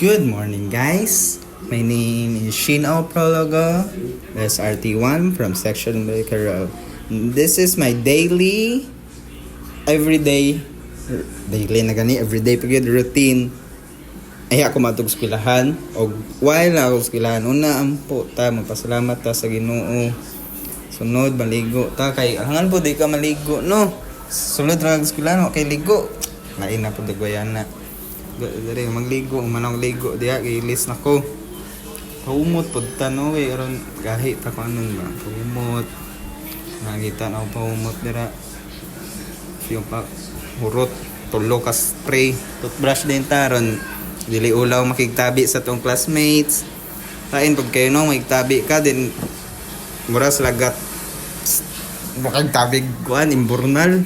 Good morning, guys. My name is Shinao Prologo, SRT1 from Section Baker. This is my everyday, everyday pagid routine. Ay ako matug eskwelahan o while ako eskwelahan una ampo ta magpasalamat ta sa Ginoo. Sunod maligo ta kay hangan po di ka maligo no. Sulod ra eskwelahan kay ligo. Lain na po dagwayana. Dari magligo manang ligo diha kay ilis nako. Paumot pud ta no kay aron gahi ta ko anon ba. Paumot. Nakita na paumot dira. Yung pa hurot tulo ka spray toothbrush din taron dili ulaw makigtabi sa tong classmates lain pag kayo no magtabi ka din muras lagat makagtabig kuan imburnal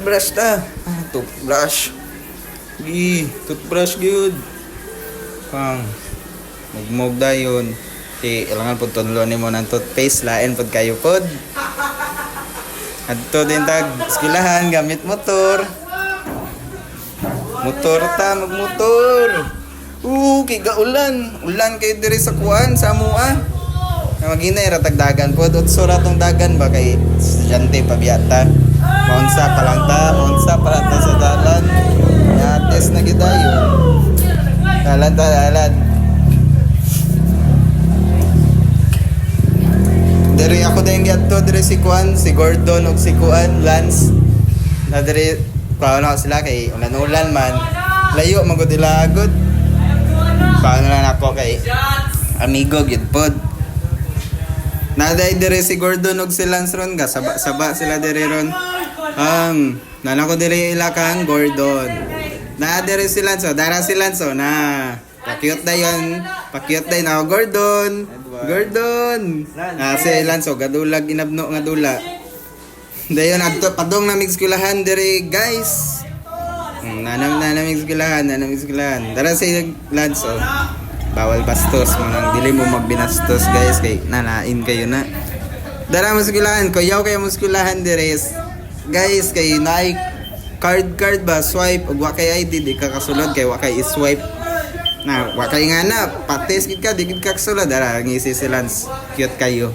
brush ta toothbrush toothbrush gyud pang magmog dayon ti ilangan pud tunlo nimo ng toothpaste lain pud kayo pod adto din tag eskwelahan gamit motor magmotor. Kay gaulan. Ulan kay diri sa kuan sa amua. Na maginay ra tagdagan pod utso ra tong dagan ba kay estudyante pabiyata. Maunsa pa lang ta sa dalan. Yates na gid ayon. Dalan. Diri ako dayong giadto diri si kuan, si Gordon ug si kuan Lance. Na diri paano sila kay ulan man layo magud ila agud paano lang ako kay amigo gyud pod naday dire si Gordon ug si Lance ron ga saba sila dire ron nana ko dire ila kang Gordon na dire si Lance dara si Lance na pakyut dayon na Gordon si Lance gadulag inabno nga dula dayon adto padong namig eskwelahan dire guys. Nanamig eskwelahan. Dara sa Lance bawal bastos manang dili mo magbinastos guys kay nanain kayo na. Dara mo eskwelahan kuyaw kayo mo eskwelahan dire guys kay naay card ba swipe ug wa kay ID di ka kasulod kay wa kay i-swipe na wa kay nga na pates gid ka di gid ka kasulod dara ngisi si Lance cute kayo.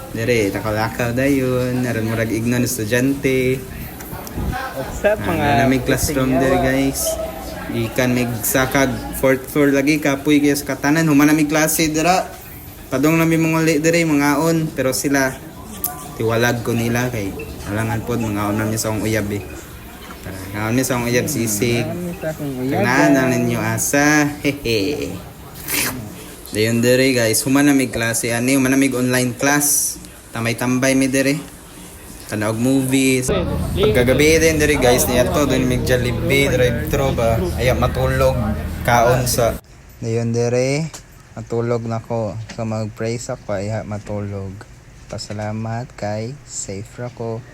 Dire nakalakaw dayon naron murag ignon estudyante. What's up mga namig classroom there guys. Ikan mig sakag fourth floor lagi kapoy guys katanan human namig klase dira. Padong nami mga dire mga on pero sila tiwalag ko nila kay alangan pod mga on nami sa akong uyab ngaon mi sa akong uyab sisig. Tanan ninyo asa. Hehe. Dayon dire guys, human namig klase ani, human namig online class. Tambay mi dire. Tanaog movies. Pagkagabi din dire guys, niya to dun mig Jollibee drive-thru ba. Aya matulog kaon sa. Dayon dire, matulog nako. So mag-pray sa ko ay matulog. Pasalamat kay safe ra ko.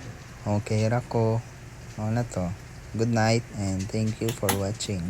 Okay ra ko. Na to. Good night and thank you for watching.